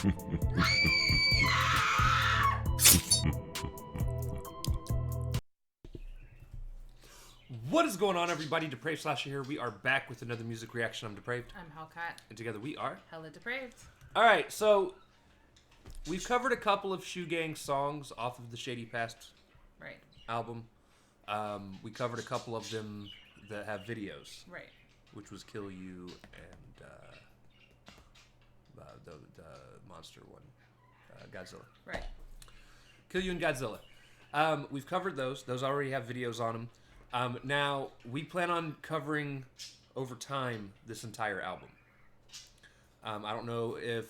What is going on, everybody? Depraved Slasher here. We are back with another music reaction. I'm Depraved. I'm Hellcat. And together we are HellaDepraved. Alright, so we've covered a couple of Shoegang songs off of the Shady Past album. We covered a couple of them that have videos. Right. Which was Kill You and the monster one. Godzilla. Right. Kill You and Godzilla. We've covered those. Those already have videos on them. Now, we plan on covering, over time, this entire album. I don't know if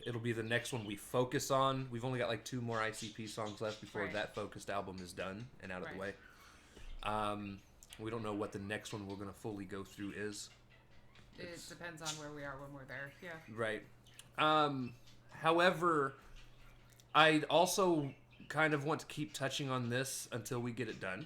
it'll be the next one we focus on. We've only got like 2 more ICP songs left before that focused album is done and out of the way. We don't know what the next one we're going to fully go through is. It depends on where we are when we're there, yeah. Right. However, I also kind of want to keep touching on this until we get it done.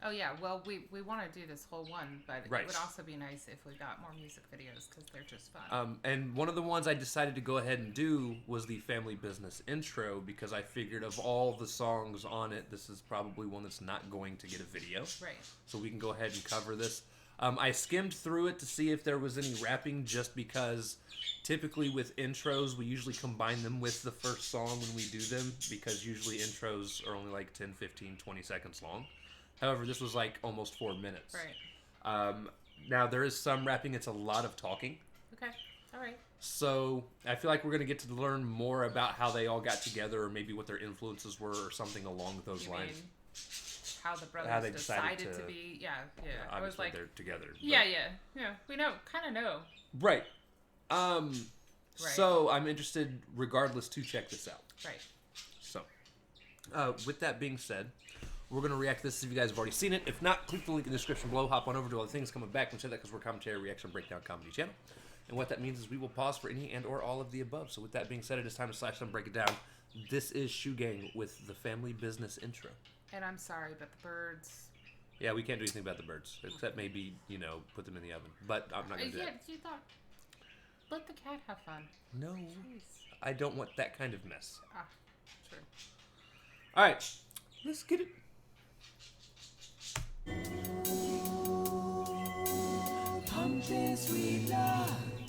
Oh, yeah. Well, we want to do this whole one, but it would also be nice if we got more music videos because they're just fun. And one of the ones I decided to go ahead and do was the Family Business intro because I figured of all the songs on it, this is probably one that's not going to get a video. Right. So we can go ahead and cover this. I skimmed through it to see if there was any rapping just because typically with intros, we usually combine them with the first song when we do them because usually intros are only like 10, 15, 20 seconds long. However, this was like almost 4 minutes. Right. Now, there is some rapping. It's a lot of talking. Okay. All right. So, I feel like we're going to get to learn more about how they all got together or maybe what their influences were or something along those lines. Mean how the brothers decided to be... Yeah, yeah. Obviously, I was like, they're together. Yeah. We kind of know. Right. So, I'm interested, regardless, to check this out. Right. So, with that being said... We're going to react to this if you guys have already seen it. If not, click the link in the description below. Hop on over to all the things coming back and say that because we're a commentary, reaction, breakdown comedy channel. And what that means is we will pause for any and or all of the above. So with that being said, it is time to slash them, break it down. This is Shoegang with the Family Business intro. And I'm sorry, but the birds... Yeah, we can't do anything about the birds. Except maybe, put them in the oven. But I'm not going to do that. You thought... Let the cat have fun. No. Jeez. I don't want that kind of mess. Ah, true. All right. Let's get it.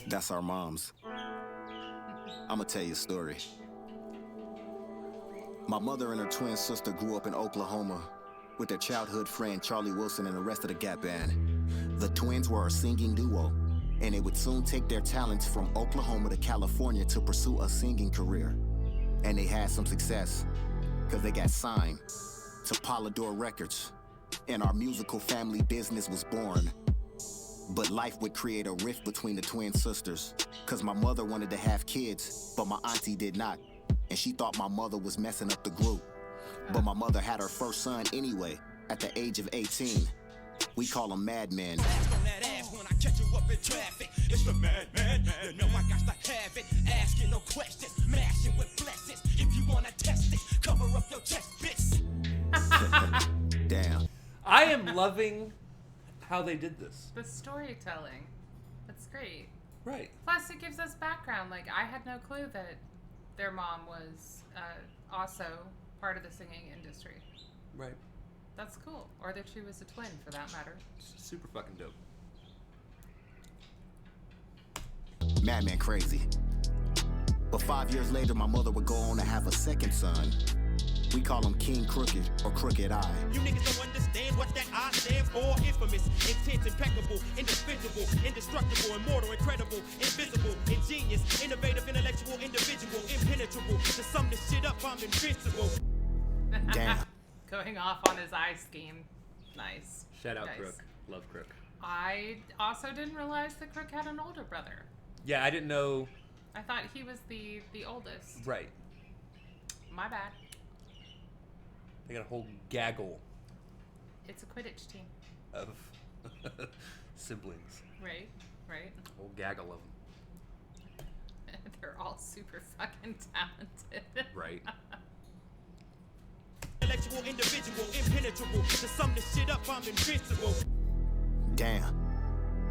That's our moms. I'ma tell you a story. My mother and her twin sister grew up in Oklahoma with their childhood friend Charlie Wilson and the rest of the Gap Band. The twins were a singing duo, and they would soon take their talents from Oklahoma to California to pursue a singing career. And they had some success, because they got signed to Polydor Records. And our musical family business was born. But life would create a rift between the twin sisters, cause my mother wanted to have kids, but my auntie did not. And she thought my mother was messing up the group. But my mother had her first son anyway, at the age of 18. We call him Madman. It's the madman. You know I got to have it. Asking no questions, mashing with blessings. If you wanna test it, cover up your chest, bitch. Damn. I am loving how they did this. The storytelling. That's great. Right. Plus, it gives us background. Like, I had no clue that their mom was also part of the singing industry. Right. That's cool. Or that she was a twin, for that matter. It's super fucking dope. Madman crazy. But 5 years later, my mother would go on to have a second son. We call him King Crooked or Crooked Eye. You niggas don't understand what that I stands for. Infamous, intense, impeccable, indispensable, indestructible, immortal, incredible, invisible, ingenious, innovative, intellectual, individual, impenetrable. To sum this shit up, I'm invincible. Damn. Going off on his eye scheme. Nice. Shout out nice. Crook. Love Crook. I also didn't realize that Crook had an older brother. Yeah, I didn't know. I thought he was the oldest. Right. My bad. They got a whole gaggle It's a Quidditch team. of siblings. Right. A whole gaggle of them. They're all super fucking talented. Right. Intellectual, individual, impenetrable. To sum this shit up, I'm invincible. Damn.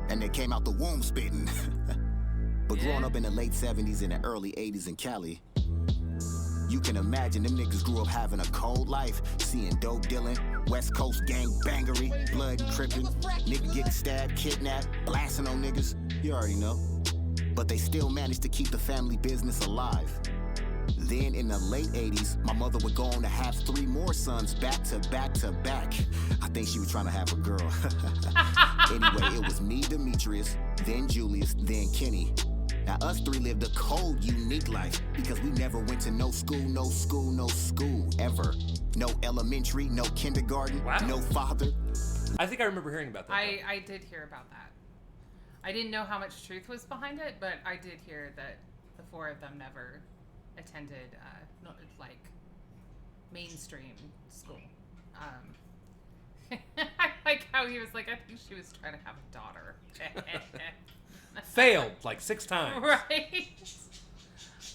And they came out the womb spitting. But growing up in the late 70s and the early 80s in Cali, you can imagine them niggas grew up having a cold life, seeing dope dealing, West Coast gang bangery, blood and tripping, nigga getting stabbed, kidnapped, blasting on niggas. You already know. But they still managed to keep the family business alive. Then in the late 80s, my mother would go on to have 3 more sons back to back to back. I think she was trying to have a girl. Anyway, it was me, Demetrius, then Julius, then Kenny. Now us 3 lived a cold, unique life because we never went to no school, ever. No elementary, no kindergarten, Wow. no father. I think I remember hearing about that. I did hear about that. I didn't know how much truth was behind it, but I did hear that the 4 of them never attended like mainstream school. I like how he was like, I think she was trying to have a daughter. Failed like 6 times. Right.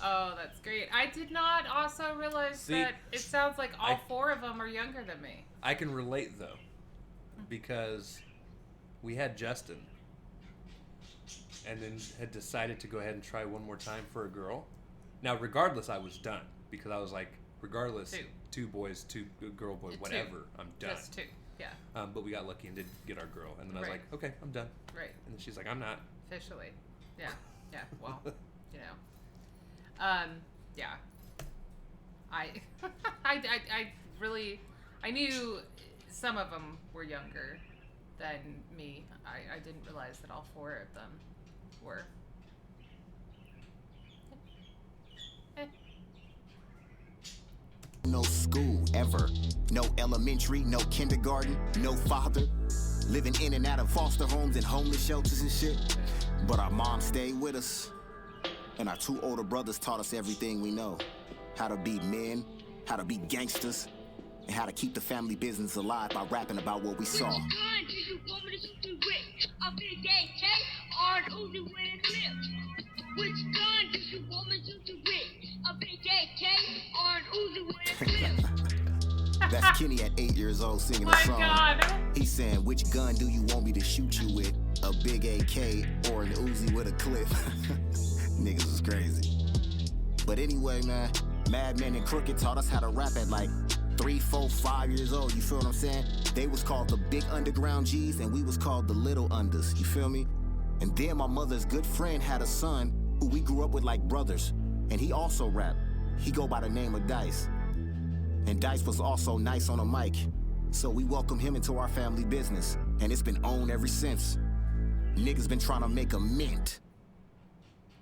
Oh, that's great. I did not also realize that it sounds like all 4 of them are younger than me. I can relate though, because we had Justin, and then had decided to go ahead and try one more time for a girl. Now, regardless, I was done because I was like, regardless, 2 boys, 2 girl boy, whatever, I'm done. Just 2, yeah. But we got lucky and did get our girl, and then I was like, okay, I'm done. Right. And then she's like, I'm not. Officially. Yeah. Yeah. Well, you know. Yeah. I really, I knew some of them were younger than me. I didn't realize that all 4 of them were. No school ever. No elementary, no kindergarten, no father. Living in and out of foster homes and homeless shelters and shit. But our mom stayed with us. And our 2 older brothers taught us everything we know. How to be men, how to be gangsters, and how to keep the family business alive by rapping about what we saw. Which gun did you want me to with? A big AK or an Uzi with a clip? That's Kenny at 8 years old singing a song. God. He's saying, which gun do you want me to shoot you with? A big AK or an Uzi with a clip? Niggas was crazy. But anyway, man, Madman and Crooked taught us how to rap at like 3, 4, 5 years old. You feel what I'm saying? They was called the big underground G's and we was called the little unders. You feel me? And then my mother's good friend had a son who we grew up with like brothers, and he also rapped. He go by the name of Dice. And Dice was also nice on a mic, so we welcomed him into our family business, and it's been on ever since. Niggas been trying to make a mint.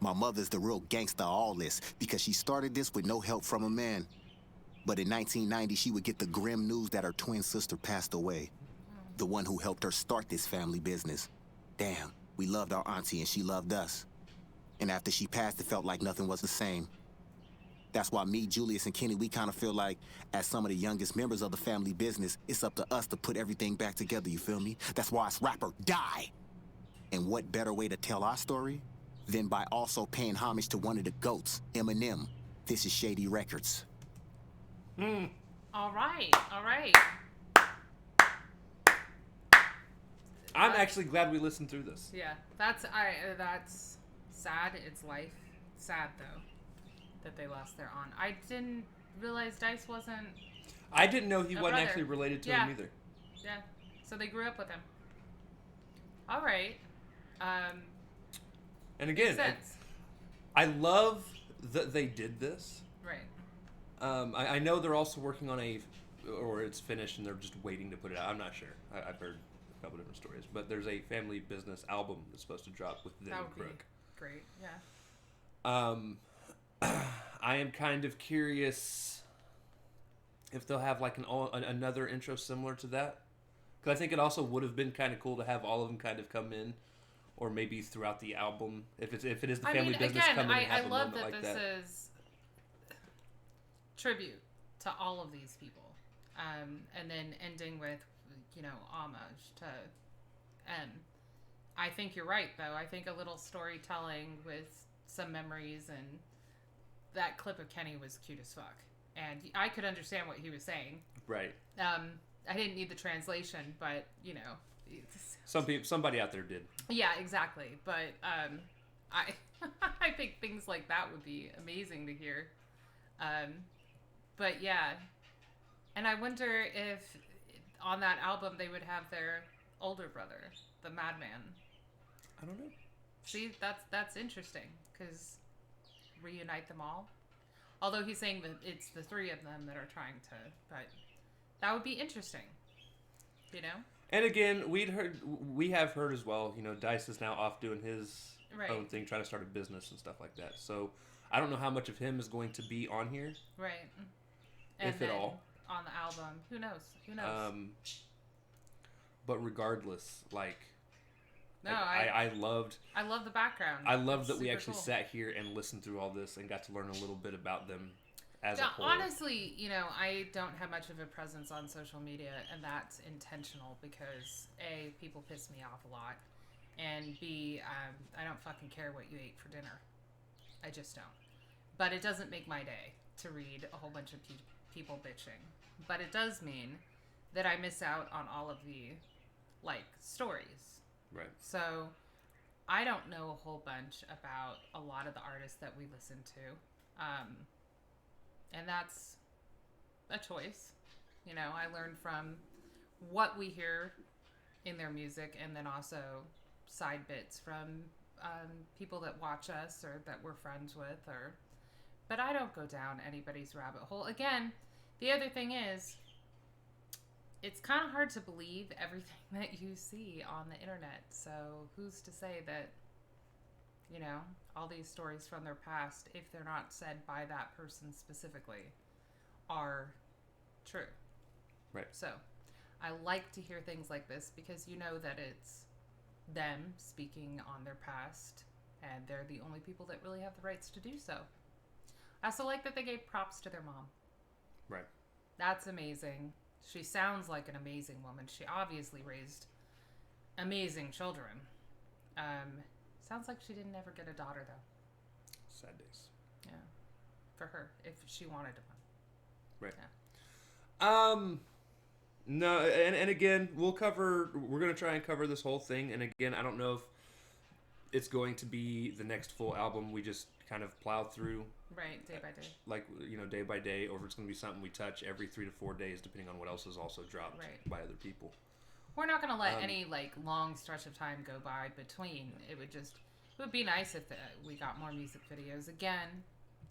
My mother's the real gangsta of all this, because she started this with no help from a man. But in 1990, she would get the grim news that her twin sister passed away. The one who helped her start this family business. Damn, we loved our auntie and she loved us. And after she passed, it felt like nothing was the same. That's why me, Julius, and Kenny, we kind of feel like, as some of the youngest members of the family business, it's up to us to put everything back together, you feel me? That's why it's rap or die. And what better way to tell our story than by also paying homage to one of the GOATs, Eminem. This is Shady Records. All right. I'm actually glad we listened through this. Yeah, that's sad. It's life. Sad though that they lost their aunt. I didn't realize Dice wasn't. I didn't know he wasn't brother. actually related to him either. Yeah, so they grew up with him. All right. And again, I love that they did this. Right. I know they're also working on or it's finished and they're just waiting to put it out. I'm not sure. I've heard a couple different stories, but there's a family business album that's supposed to drop with them and Crook. Great, yeah. I am kind of curious if they'll have like another intro similar to that, because I think it also would have been kind of cool to have all of them kind of come in, or maybe throughout the album if it is the family business again, come in and have I a love moment that like that. this is tribute to all of these people, and then ending with homage to M. I think you're right, though. I think a little storytelling with some memories, and that clip of Kenny was cute as fuck. And I could understand what he was saying. Right. I didn't need the translation, but, somebody out there did. Yeah, exactly. But I think things like that would be amazing to hear. But yeah, and I wonder if on that album they would have their older brother, the Madman. I don't know. See, that's interesting because reunite them all. Although he's saying that it's the three of them that are trying to, but that would be interesting. You know. And again, we have heard as well. You know, Dice is now off doing his own thing, trying to start a business and stuff like that. So I don't know how much of him is going to be on here, right? And if at all, on the album. Who knows? Who knows? But regardless, like, no, I loved the background. I loved that we super actually cool. sat here and listened through all this and got to learn a little bit about them as a Yeah, whole. honestly, you know, I don't have much of a presence on social media, and that's intentional because A, people piss me off a lot, and B, I don't fucking care what you ate for dinner. I just don't. But it doesn't make my day to read a whole bunch of people bitching. But it does mean that I miss out on all of the, like, stories. Right. So I don't know a whole bunch about a lot of the artists that we listen to. And that's a choice. You know, I learn from what we hear in their music and then also side bits from people that watch us or that we're friends with. But I don't go down anybody's rabbit hole. Again, the other thing is, it's kind of hard to believe everything that you see on the internet. So who's to say that, you know, all these stories from their past, if they're not said by that person specifically, are true. Right. So I like to hear things like this because you know that it's them speaking on their past and they're the only people that really have the rights to do so. I also like that they gave props to their mom. Right. That's amazing. She sounds like an amazing woman. She obviously raised amazing children. Sounds like she didn't ever get a daughter, though. Sad days. Yeah. For her, if she wanted one. Right. Yeah. No, and again, we're going to try and cover this whole thing. And again, I don't know if it's going to be the next full album we just kind of plow through. Right, day by day. Like, you know, day by day, or if it's going to be something we touch every 3 to 4 days, depending on what else is also dropped by other people. We're not going to let any, like, long stretch of time go by between. It would be nice if we got more music videos. Again,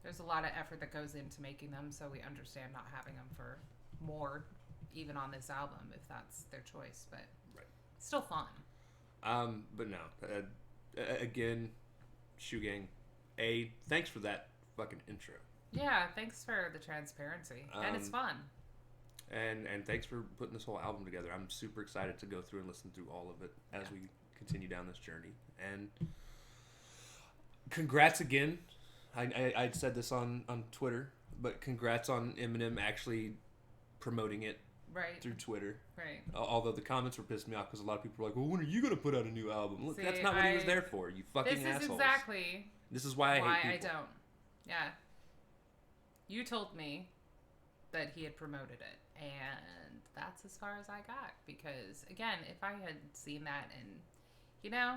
there's a lot of effort that goes into making them, so we understand not having them for more, even on this album, if that's their choice. But it's still fun. But no. Again, Shoe Gang, thanks for that fucking intro. Yeah, thanks for the transparency. And it's fun. And thanks for putting this whole album together. I'm super excited to go through and listen through all of it as we continue down this journey. And congrats again. I'd said this on Twitter, but congrats on Eminem actually promoting it through Twitter. Right. Although the comments were pissing me off because a lot of people were like, well, when are you going to put out a new album? Look, that's not what he was there for, you fucking assholes. This is why I hate people. I don't. Yeah. You told me that he had promoted it, and that's as far as I got. Because, again, if I had seen that and, you know,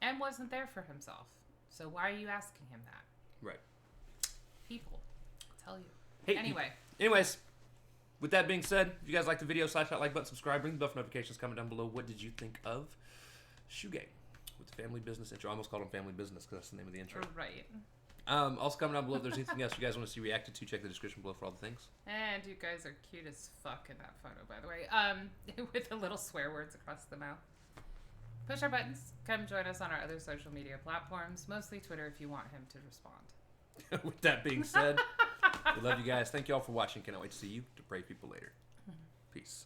M wasn't there for himself. So why are you asking him that? Right. People. I'll tell you. Hey, anyways, with that being said, if you guys like the video, slash that like button, subscribe, ring the bell for notifications, comment down below. What did you think of Shoe Gang with the Family Business intro? I almost called him Family Business because that's the name of the intro. Right. Also comment down below if there's anything else you guys want to see reacted to. Check the description below for all the things. And you guys are cute as fuck in that photo, by the way. With the little swear words across the mouth. Push our buttons. Come join us on our other social media platforms, mostly Twitter if you want him to respond. With that being said, we love you guys. Thank you all for watching. Cannot wait to see you depraved people later. Peace.